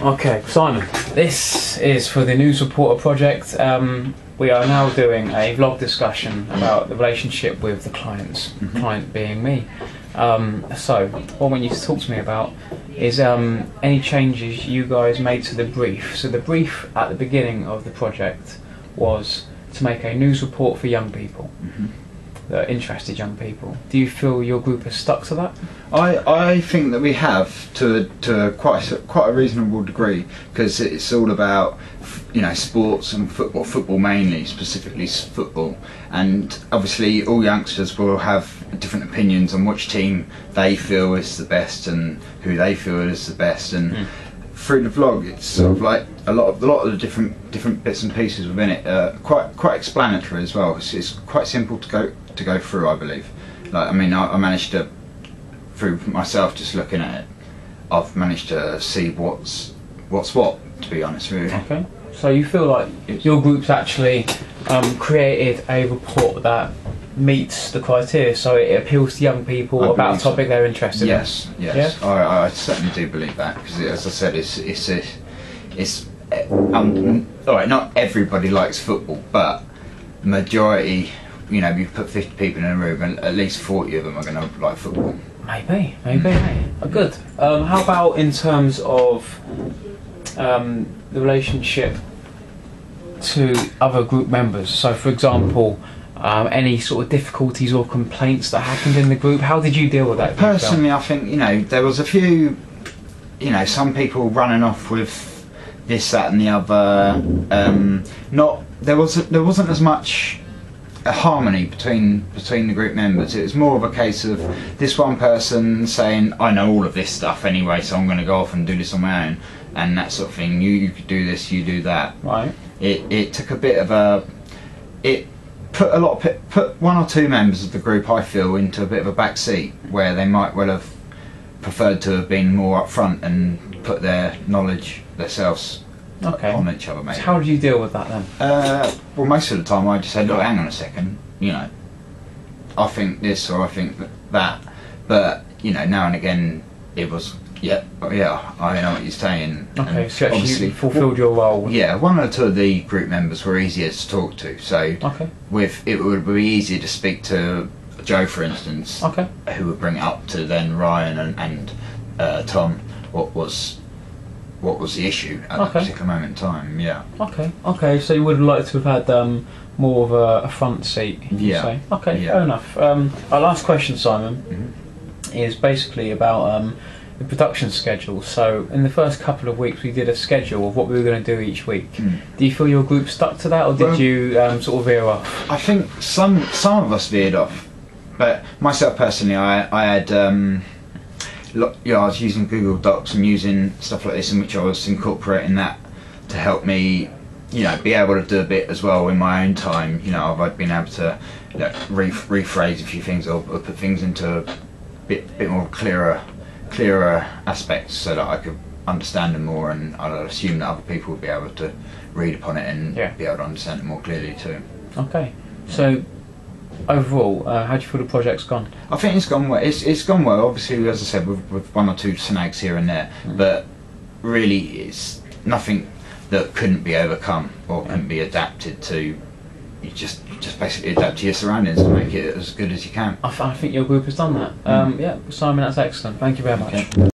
Okay, Simon, this is for the New Supporter project. We are now doing a vlog discussion about the relationship with the clients, client being me. So, what I want you to talk to me about is any changes you guys made to the brief. So the brief at the beginning of the project was to make a news report for young people, interested young people. Do you feel your group has stuck to that? I think that we have to quite a reasonable degree, because it's all about, you know, sports and football mainly, specifically football, and obviously all youngsters will have different opinions on which team they feel is the best and who they feel is the best, and through the vlog it's sort of like a lot of the different bits and pieces within it, quite explanatory as well. It's quite simple to go through, I believe. Like, I mean, I managed to, through myself just looking at it, I've managed to see what's what, to be honest with you. Okay, so you feel like your group's actually created a report that meets the criteria, so it appeals to young people about a topic they're interested in. Yes. Yeah? I certainly do believe that, because as I said, it's alright, not everybody likes football, but majority, you know, you put 50 people in a room and at least 40 of them are going to like football. Maybe. Good. How about in terms of the relationship to other group members? So, for example, any sort of difficulties or complaints that happened in the group, how did you deal with that? Personally, I think, you know, there was a few, you know, some people running off with this, that and the other. There wasn't as much a harmony between the group members. It was more of a case of this one person saying, I know all of this stuff anyway, so I'm going to go off and do this on my own, and that sort of thing. You could do this, you do that. Right. It took a bit of a, it put one or two members of the group, I feel, into a bit of a back seat, where they might well have preferred to have been more upfront and put their knowledge themselves on each other, maybe. So how did you deal with that then? Well, most of the time I just said, look, hang on a second, you know, I think this or I think that, but, you know, now and again it was, yeah, I know what you're saying. Okay, so actually you fulfilled your role. Yeah, one or two of the group members were easier to talk to, so it would be easier to speak to Joe, for instance, who would bring it up to then Ryan and Tom what was the issue at that particular moment in time. Yeah. Okay. So you would have liked to have had more of a front seat. Yeah. Say. Okay. Yeah. Fair enough. Our last question, Simon, is basically about the production schedule. So in the first couple of weeks, we did a schedule of what we were going to do each week. Do you feel your group stuck to that, or did you sort of veer off? I think some of us veered off, but myself personally, I had. I was using Google Docs and using stuff like this, in which I was incorporating that to help me, you know, be able to do a bit as well in my own time. You know, I've been able to, you know, rephrase a few things or put things into a bit more clearer aspects, so that I could understand them more, and I'd assume that other people would be able to read upon it and be able to understand it more clearly too. Okay, so overall, how do you feel the project's gone? I think it's gone well. It's gone well, obviously, as I said, with one or two snags here and there, but really it's nothing that couldn't be overcome or couldn't be adapted to. You just basically adapt to your surroundings to make it as good as you can. I think your group has done that. Yeah, Simon, that's excellent. Thank you very much.